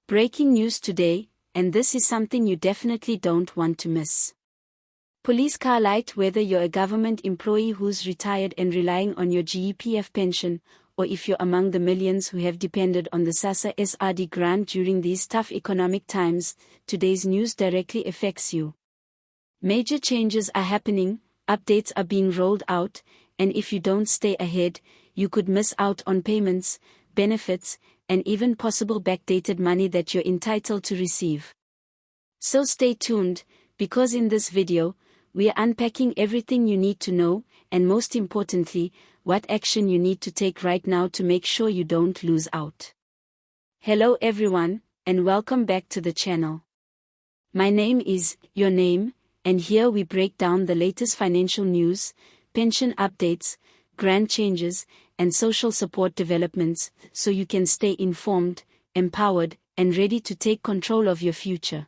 Breaking news today, and this is something you definitely don't want to miss. Police car light. Whether you're a government employee who's retired and relying on your GEPF pension, or if you're among the millions who have depended on the SASSA SRD grant during these tough economic times, today's news directly affects you. Major changes are happening, updates are being rolled out, and if you don't stay ahead, you could miss out on payments, benefits, and even possible backdated money that you're entitled to receive. So stay tuned, because in this video, we are unpacking everything you need to know, and most importantly, what action you need to take right now to make sure you don't lose out. Hello everyone, and welcome back to the channel. My name is Your Name, and here we break down the latest financial news, pension updates, grant changes, and social support developments, so you can stay informed, empowered, and ready to take control of your future.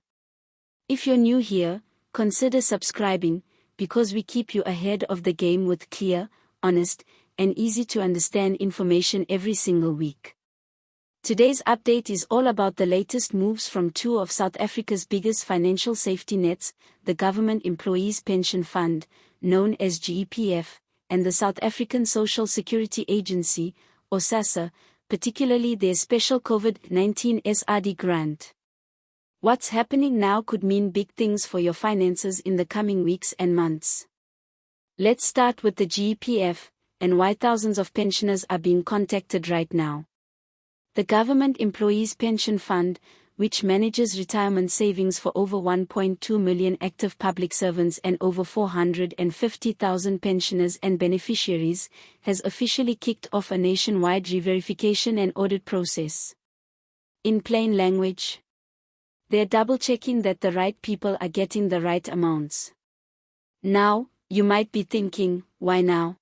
If you're new here, consider subscribing, because we keep you ahead of the game with clear, honest, and easy to understand information every single week. Today's update is all about the latest moves from two of South Africa's biggest financial safety nets, the Government Employees Pension Fund, known as GEPF, and the South African Social Security Agency, or SASSA, particularly their special COVID-19 SRD grant. What's happening now could mean big things for your finances in the coming weeks and months. Let's start with the GEPF, and why thousands of pensioners are being contacted right now. The Government Employees Pension Fund, which manages retirement savings for over 1.2 million active public servants and over 450,000 pensioners and beneficiaries, has officially kicked off a nationwide re-verification and audit process. In plain language, they're double-checking that the right people are getting the right amounts. Now, you might be thinking, why now?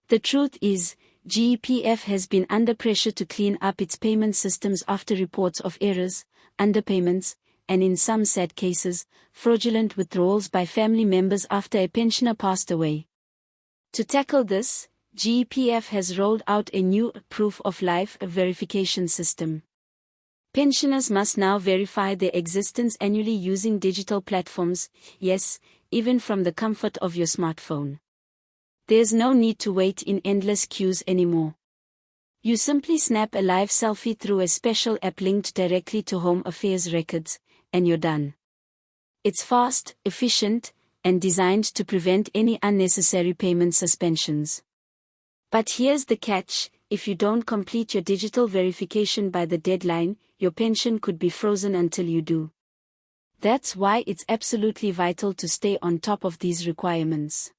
The truth is, GEPF has been under pressure to clean up its payment systems after reports of errors, underpayments, and in some sad cases, fraudulent withdrawals by family members after a pensioner passed away. To tackle this, GEPF has rolled out a new proof of life verification system. Pensioners must now verify their existence annually using digital platforms, yes, even from the comfort of your smartphone. There's no need to wait in endless queues anymore. You simply snap a live selfie through a special app linked directly to Home Affairs records, and you're done. It's fast, efficient, and designed to prevent any unnecessary payment suspensions. But here's the catch: if you don't complete your digital verification by the deadline, your pension could be frozen until you do. That's why it's absolutely vital to stay on top of these requirements.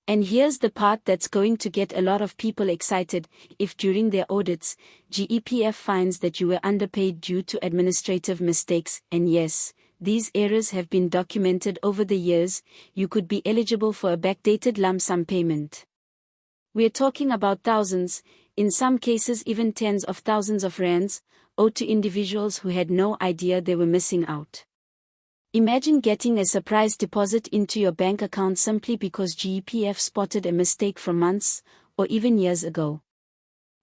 And here's the part that's going to get a lot of people excited: if during their audits, GEPF finds that you were underpaid due to administrative mistakes, and yes, these errors have been documented over the years, you could be eligible for a backdated lump sum payment. We're talking about thousands, in some cases even tens of thousands of rands, owed to individuals who had no idea they were missing out. Imagine getting a surprise deposit into your bank account simply because GEPF spotted a mistake from months, or even years ago.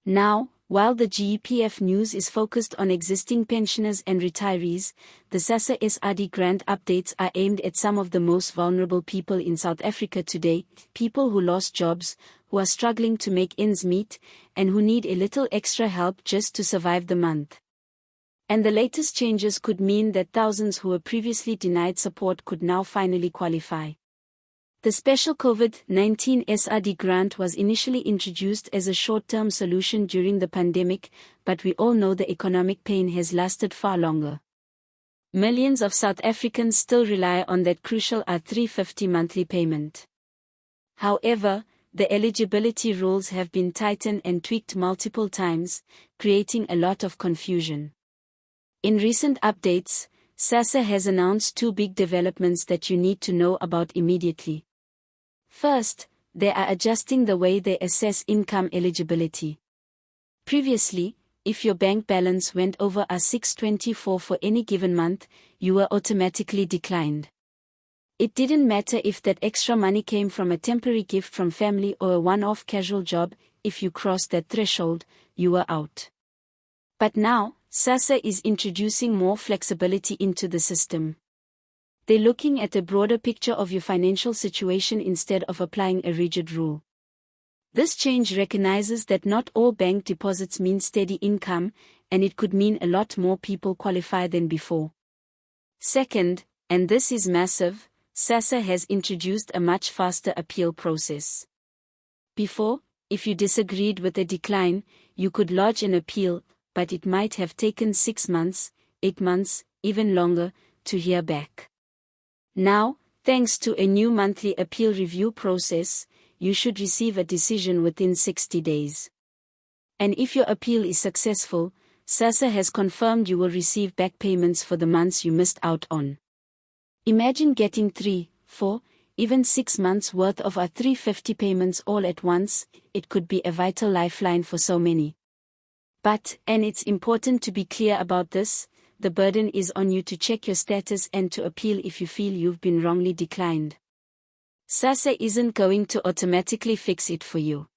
Now, while the GEPF news is focused on existing pensioners and retirees, the SASSA SRD grant updates are aimed at some of the most vulnerable people in South Africa today, people who lost jobs, who are struggling to make ends meet, and who need a little extra help just to survive the month. And the latest changes could mean that thousands who were previously denied support could now finally qualify. The special COVID-19 SRD grant was initially introduced as a short-term solution during the pandemic, but we all know the economic pain has lasted far longer. Millions of South Africans still rely on that crucial R350 monthly payment. However, the eligibility rules have been tightened and tweaked multiple times, creating a lot of confusion. In recent updates, SASSA has announced two big developments that you need to know about immediately. First, they are adjusting the way they assess income eligibility. Previously, if your bank balance went over R624 for any given month, you were automatically declined. It didn't matter if that extra money came from a temporary gift from family or a one-off casual job, if you crossed that threshold, you were out. But now, SASSA is introducing more flexibility into the system. They're looking at a broader picture of your financial situation instead of applying a rigid rule. This change recognizes that not all bank deposits mean steady income, and it could mean a lot more people qualify than before. Second, and this is massive, SASSA has introduced a much faster appeal process. Before, if you disagreed with a decline, you could lodge an appeal, but it might have taken 6 months, 8 months, even longer, to hear back. Now, thanks to a new monthly appeal review process, you should receive a decision within 60 days. And if your appeal is successful, SASSA has confirmed you will receive back payments for the months you missed out on. Imagine getting 3, 4, even 6 months worth of our 350 payments all at once. It could be a vital lifeline for so many. But, and it's important to be clear about this, the burden is on you to check your status and to appeal if you feel you've been wrongly declined. SASSA isn't going to automatically fix it for you.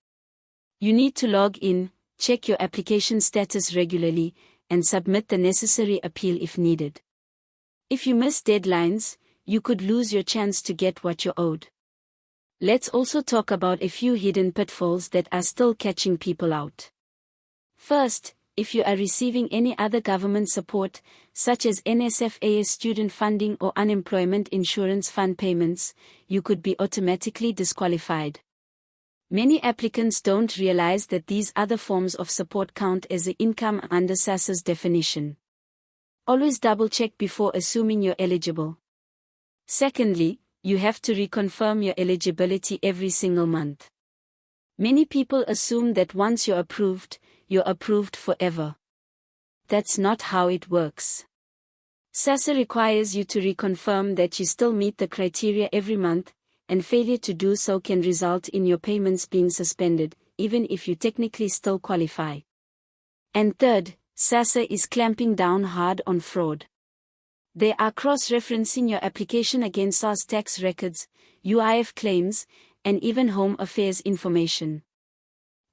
You need to log in, check your application status regularly, and submit the necessary appeal if needed. If you miss deadlines, you could lose your chance to get what you're owed. Let's also talk about a few hidden pitfalls that are still catching people out. First, if you are receiving any other government support, such as NSFAS student funding or unemployment insurance fund payments, you could be automatically disqualified. Many applicants don't realize that these other forms of support count as an income under SASSA's definition. Always double-check before assuming you're eligible. Secondly, you have to reconfirm your eligibility every single month. Many people assume that once you're approved forever. That's not how it works. SASSA requires you to reconfirm that you still meet the criteria every month, and failure to do so can result in your payments being suspended, even if you technically still qualify. And third, SASSA is clamping down hard on fraud. They are cross-referencing your application against SARS tax records, UIF claims, and even home affairs information.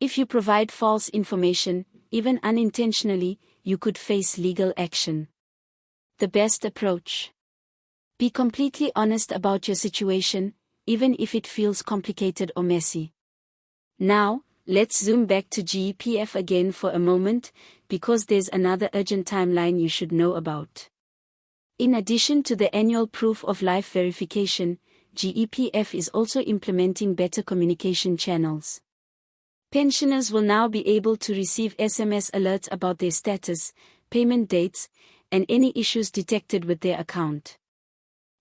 If you provide false information, even unintentionally, you could face legal action. The best approach: be completely honest about your situation, even if it feels complicated or messy. Now, let's zoom back to GEPF again for a moment, because there's another urgent timeline you should know about. In addition to the annual proof of life verification, GEPF is also implementing better communication channels. Pensioners will now be able to receive SMS alerts about their status, payment dates, and any issues detected with their account.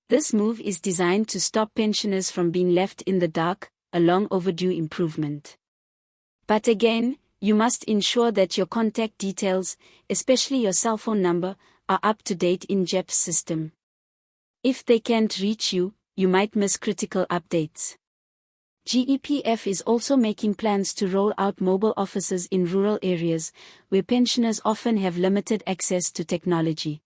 This move is designed to stop pensioners from being left in the dark, a long overdue improvement. But again, you must ensure that your contact details, especially your cell phone number, are up to date in GEP's system. If they can't reach you, you might miss critical updates. GEPF is also making plans to roll out mobile offices in rural areas, where pensioners often have limited access to technology.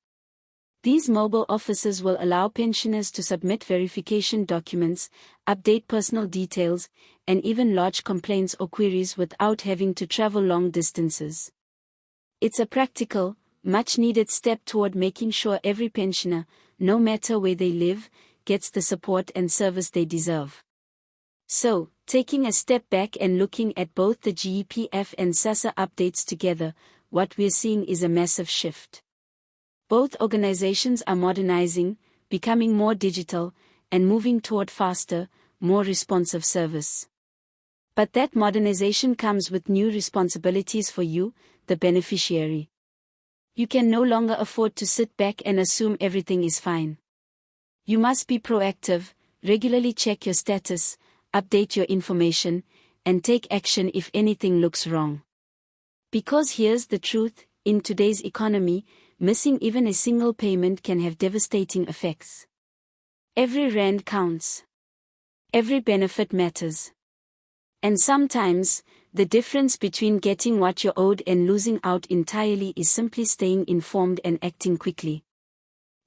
These mobile offices will allow pensioners to submit verification documents, update personal details, and even lodge complaints or queries without having to travel long distances. It's a practical, much-needed step toward making sure every pensioner, no matter where they live, gets the support and service they deserve. So, taking a step back and looking at both the GEPF and SASSA updates together, what we're seeing is a massive shift. Both organizations are modernizing, becoming more digital, and moving toward faster, more responsive service. But that modernization comes with new responsibilities for you, the beneficiary. You can no longer afford to sit back and assume everything is fine. You must be proactive, regularly check your status, update your information, and take action if anything looks wrong. Because here's the truth, in today's economy, missing even a single payment can have devastating effects. Every rand counts. Every benefit matters. And sometimes, the difference between getting what you're owed and losing out entirely is simply staying informed and acting quickly.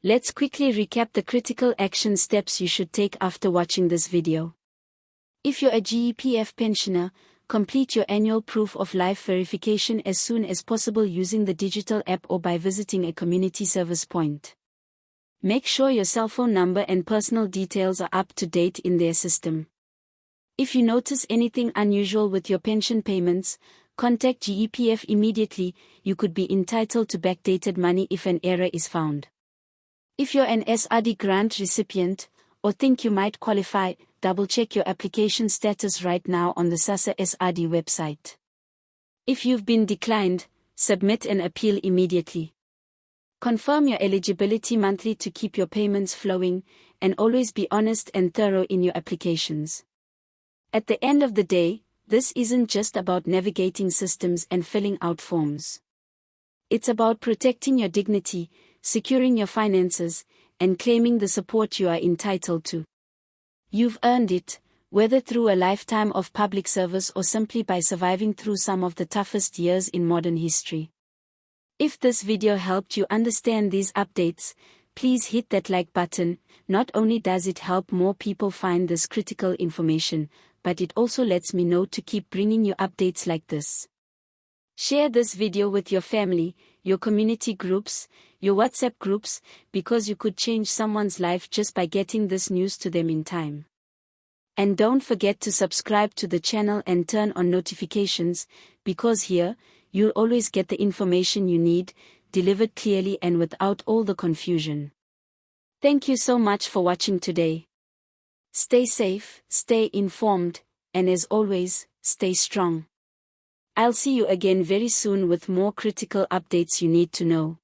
Let's quickly recap the critical action steps you should take after watching this video. If you're a GEPF pensioner, Complete your annual proof of life verification as soon as possible using the digital app or by visiting a community service point. Make sure your cell phone number and personal details are up to date in their system. If you notice anything unusual with your pension payments, contact GEPF immediately. You could be entitled to backdated money if an error is found. If you're an SRD grant recipient, or think you might qualify, double-check your application status right now on the SASSA SRD website. If you've been declined, submit an appeal immediately. Confirm your eligibility monthly to keep your payments flowing, and always be honest and thorough in your applications. At the end of the day, this isn't just about navigating systems and filling out forms. It's about protecting your dignity, securing your finances, and claiming the support you are entitled to. You've earned it, whether through a lifetime of public service or simply by surviving through some of the toughest years in modern history. If this video helped you understand these updates, please hit that like button. Not only does it help more people find this critical information, but it also lets me know to keep bringing you updates like this. Share this video with your family, your community groups, your WhatsApp groups, because you could change someone's life just by getting this news to them in time. And don't forget to subscribe to the channel and turn on notifications, because here, you'll always get the information you need, delivered clearly and without all the confusion. Thank you so much for watching today. Stay safe, stay informed, and as always, stay strong. I'll see you again very soon with more critical updates you need to know.